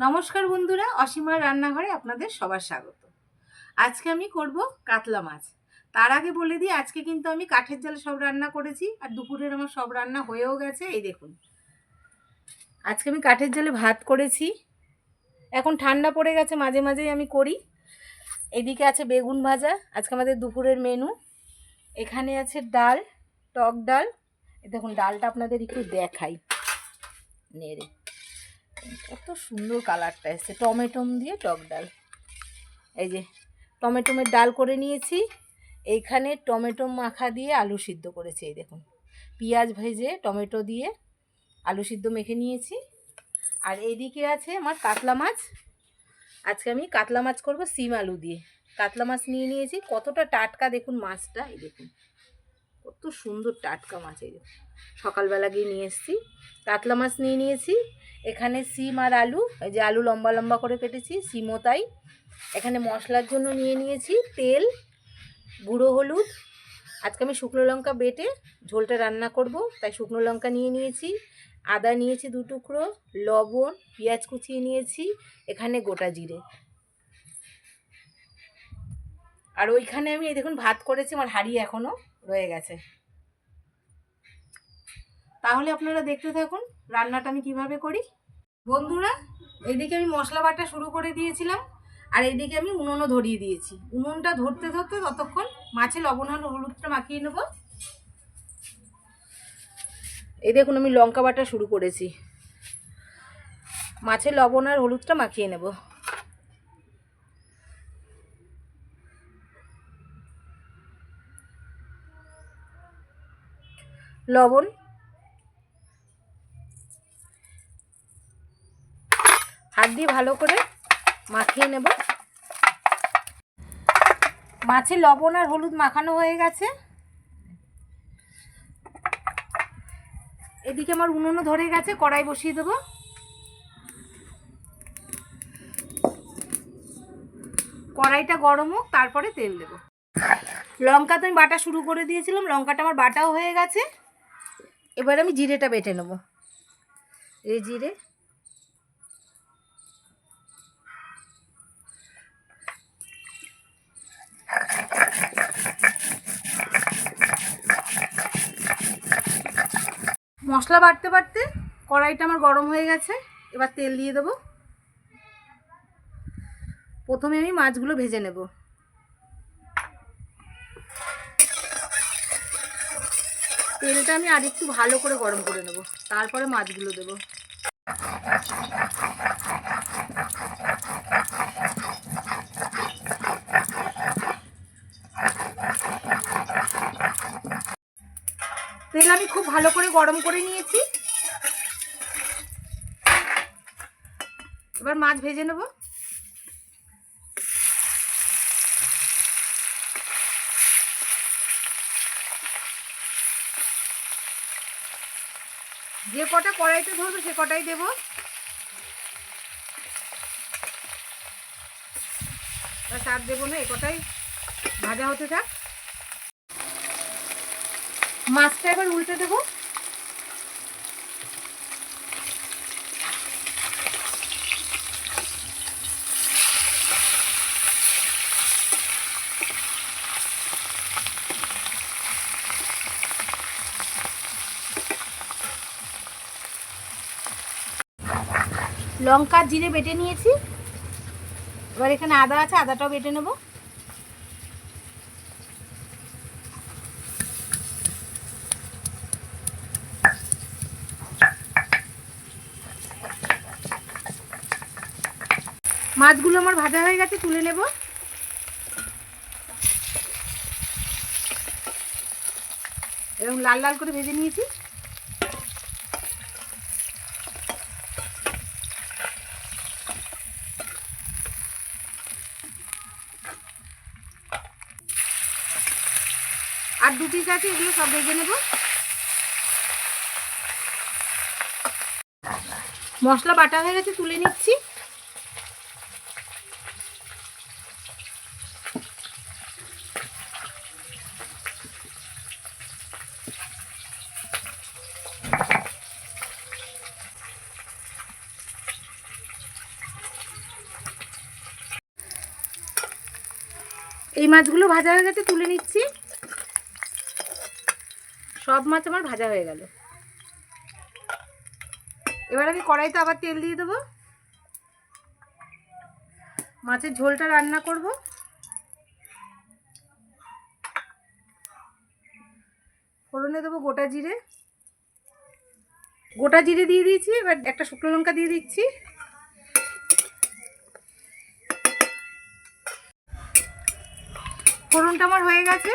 নমস্কার বন্ধুরা, অসীমার রান্নাঘরে আপনাদের সবার স্বাগত। আজকে আমি করব কাতলা মাছ। তার আগে বলে দিই, আজকে কিন্তু আমি কাঠের জালে সব রান্না করেছি, আর দুপুরের আমার সব রান্না হয়েও গেছে। এই দেখুন, আজকে আমি কাঠের জালে ভাত করেছি। এখন ঠান্ডা পড়ে গেছে, মাঝে মাঝেই আমি করি। এদিকে আছে বেগুন ভাজা, আজকে আমাদের দুপুরের মেনু। এখানে আছে ডাল, টক ডাল। দেখুন ডালটা আপনাদের একটু দেখাই নেড়ে, কত সুন্দর কালারটা এসছে। টমেটোম দিয়ে টক ডাল, এই যে টমেটোমের ডাল করে নিয়েছি। এইখানে টমেটো মাখা দিয়ে আলু সিদ্ধ করেছি। এই দেখুন, পেঁয়াজ ভেজে টমেটো দিয়ে আলু সিদ্ধ মেখে নিয়েছি। আর এইদিকে আছে আমার কাতলা মাছ। আজকে আমি কাতলা মাছ করব সিম আলু দিয়ে। কাতলা মাছ নিয়ে নিয়েছি, কতটা টাটকা দেখুন মাছটা। এই দেখুন কত সুন্দর টাটকা মাছ। এই দেখুন সকালবেলা গিয়ে নিয়ে এসেছি। কাতলা মাছ নিয়ে নিয়েছি। এখানে সিম আর আলু, এই যে আলু লম্বা লম্বা করে কেটেছি, সিমও তাই। এখানে মশলার জন্য নিয়ে নিয়েছি তেল, গুঁড়ো হলুদ। আজকে আমি শুকনো লঙ্কা বেটে ঝোলটা রান্না করব, তাই শুকনো লঙ্কা নিয়ে নিয়েছি। আদা নিয়েছি 2 টুকরো, লবণ, পেঁয়াজ কুচিয়ে নিয়েছি, এখানে গোটা জিরে। আর ওইখানে আমি এই দেখুন ভাত করেছি, আমার হাঁড়ি এখনও রয়ে গেছে। তাহলে আপনারা দেখতে থাকুন রান্নাটা আমি কিভাবে করি। বন্ধুরা, এইদিকে আমি মশলা বাটা শুরু করে দিয়েছিলাম, আর এইদিকে আমি উনুনও ধরিয়ে দিয়েছি। উনুনটা ধরতে ধরতে ততক্ষণ মাছে লবণ আর হলুদটা মাখিয়ে নেব। এই দেখুন আমি লঙ্কা বাটা শুরু করেছি, মাছে লবণ আর হলুদটা মাখিয়ে নেব। লবণ, হাত দিয়ে ভালো করে মাখিয়ে নেব। মাছে লবণ আর হলুদ মাখানো হয়ে গেছে। এদিকে আমার উনুনও ধরে গেছে, কড়াই বসিয়ে দেব। কড়াইটা গরম হোক, তারপরে তেল দেব। লঙ্কা তো আমি বাটা শুরু করে দিয়েছিলাম, লঙ্কাটা আমার বাটাও হয়ে গেছে। এবার আমি জিরেটা বেটে নেব। এই জিরে, মশলা বাটতে বাটতে কড়াইটা আমার গরম হয়ে গেছে। এবার তেল দিয়ে দেবো। প্রথমে আমি মাছগুলো ভেজে নেব। তেলটা আমি আর একটু ভালো করে গরম করে নেব, তারপরে মাছগুলো দেব। তেল আমি খুব ভালো করে গরম করে নিয়েছি। এবার মাছ ভেজে নেব। যে কটা কড়াইতে ধরবে সে কটাই দেব। আর দেবো না, এ কটাই ভাজা হতে থাক। মাছটা এবার উল্টে দেবো। লঙ্কা জিরে বেটে নিয়েছি। এবার এখানে আদা আছে, আদাটাও বেটে নেব। মাছগুলো আমার ভাজা হয়ে গেছে, তুলে নেব। এরকম লাল লাল করে ভেজে নিয়েছি। আর 2 পিস আছে, এগুলো সব ভেজে নেব। মশলা বাটা হয়ে গেছে, তুলে নিচ্ছি। এই মাছগুলো ভাজা হয়ে গেছে, তুলে নিচ্ছি। সব মাছ আমার ভাজা হয়ে গেল। এবার আমি কড়াইতে আবার তেল দিয়ে দেবো। মাছের ঝোলটা রান্না করব। ফোড়নে দেবো গোটা জিরে। গোটা জিরে দিয়ে দিয়েছি, এবার একটা শুকনো লঙ্কা দিয়ে দিচ্ছি। ফোড়নটা আমার হয়ে গেছে।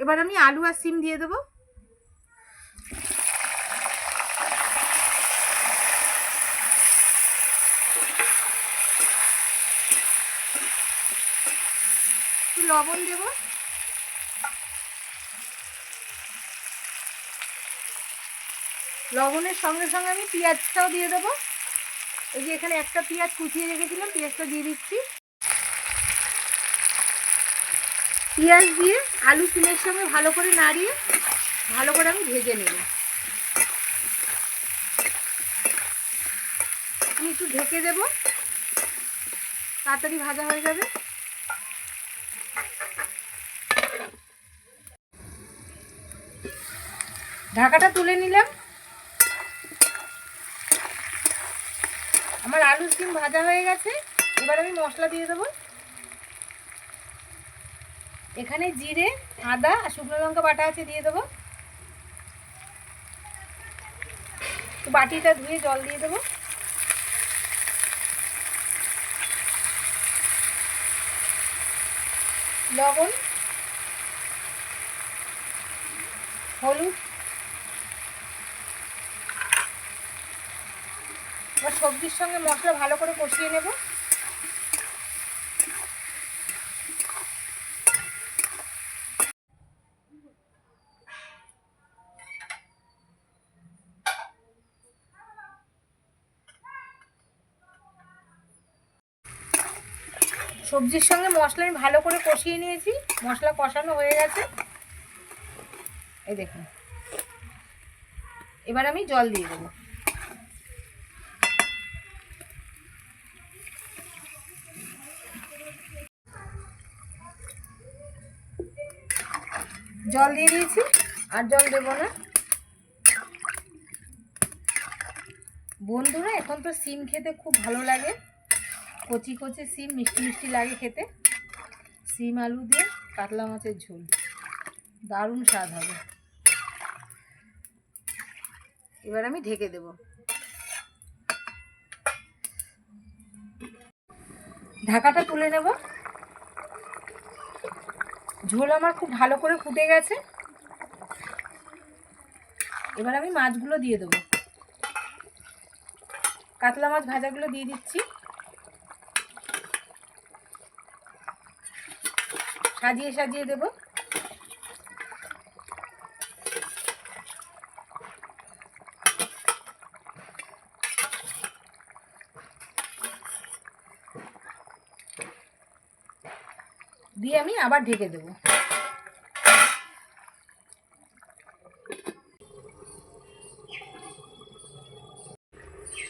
এবার আমি আলু আর সিম দিয়ে দেবো। লবণ দেব। লবণের সঙ্গে সঙ্গে আমি পেঁয়াজটাও দিয়ে দেবো। এই যে এখানে একটা পেঁয়াজ কুচিয়ে রেখেছিলাম, পেঁয়াজটা দিয়ে দিচ্ছি। পেঁয়াজ দিয়ে আলু সিমের সঙ্গে ভালো করে নাড়িয়ে ভালো করে আমি ভেজে নেব। আমি একটু ঢেকে দেব, তাড়াতাড়ি ভাজা হয়ে যাবে। ঢাকাটা তুলে নিলাম। আমার আলু সিম ভাজা হয়ে গেছে। এবার আমি মশলা দিয়ে দেবো। এখানে জিরে, আদা আর শুকনো লঙ্কা বাটা আছে, দিয়ে দেবো। বাটিটা ধুয়ে জল দিয়ে দেবো। লবণ, হলুদ। এবার সবজির সঙ্গে মশলা ভালো করে কষিয়ে নেব। সবজির সঙ্গে মশলা আমি ভালো করে কষিয়ে নিয়েছি। মশলা কষানো হয়ে গেছে, এই দেখুন। এবার আমি জল দিয়ে দেবো। জল দিয়ে দিয়েছি, আর জল দেবো না। বন্ধুরা, এখন তো সিম খেতে খুব ভালো লাগে। কচি কচি সিম মিষ্টি মিষ্টি লাগে খেতে। সিম আলু দিয়ে কাতলা মাছের ঝোল দারুণ স্বাদ হবে। এবার আমি ঢেকে দেব। ঢাকাটা তুলে নেব। ঝোল আমার খুব ভালো করে ফুটে গেছে। এবার আমি মাছগুলো দিয়ে দেবো। কাতলা মাছ ভাজাগুলো দিয়ে দিচ্ছি। সাজিয়ে সাজিয়ে দেব। দিয়ে আমি আবার ঢেকে দেব।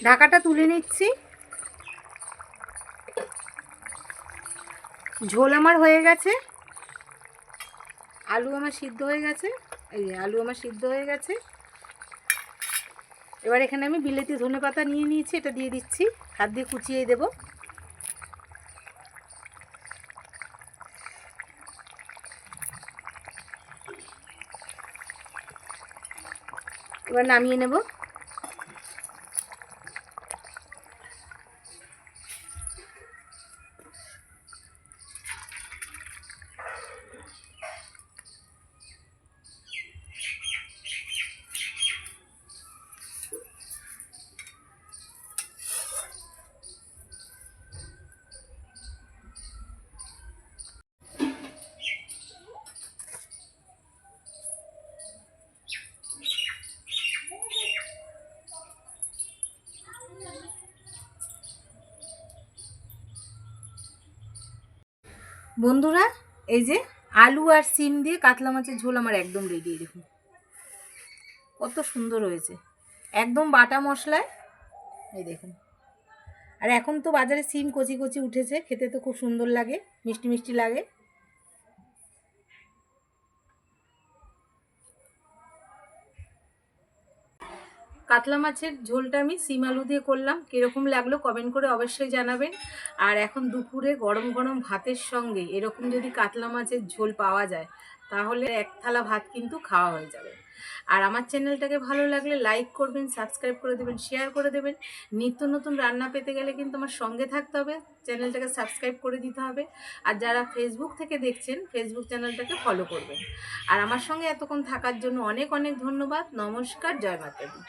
ঢাকাটা তুলে নিচ্ছি। ঝোল আমার হয়ে গেছে। আলু আমার সিদ্ধ হয়ে গেছে। এই যে আলু আমার সিদ্ধ হয়ে গেছে। এবার এখানে আমি বিলেতি ধনেপাতা নিয়ে নিয়েছি, এটা দিয়ে দিচ্ছি। হাত দিয়ে কুচিয়ে দেব। এবার নামিয়ে নেব। বন্ধুরা, এই যে আলু আর সিম দিয়ে কাতলা মাছের ঝোল আমার একদম রেডি। দেখুন কত সুন্দর হয়েছে, একদম বাটা মশলায়। এই দেখুন আর এখন তো বাজারে সিম কচি কচি উঠেছে, খেতে তো খুব সুন্দর লাগে, মিষ্টি মিষ্টি লাগে। কাতলা মাছের ঝোলটা আমি সিম আলু দিয়ে করলাম, কীরকম লাগলো কমেন্ট করে অবশ্যই জানাবেন। আর এখন দুপুরে গরম গরম ভাতের সঙ্গে এরকম যদি কাতলা মাছের ঝোল পাওয়া যায়, তাহলে এক থালা ভাত কিন্তু খাওয়া হয়ে যাবে। আর আমার চ্যানেলটাকে ভালো লাগলে লাইক করবেন, সাবস্ক্রাইব করে দেবেন, শেয়ার করে দেবেন। নিত্য নতুন রান্না পেতে গেলে কিন্তু আমার সঙ্গে থাকতে হবে, চ্যানেলটাকে সাবস্ক্রাইব করে দিতে হবে। আর যারা ফেসবুক থেকে দেখছেন, ফেসবুক চ্যানেলটাকে ফলো করবেন। আর আমার সঙ্গে এতক্ষণ থাকার জন্য অনেক অনেক ধন্যবাদ। নমস্কার, জয় মাতা দি।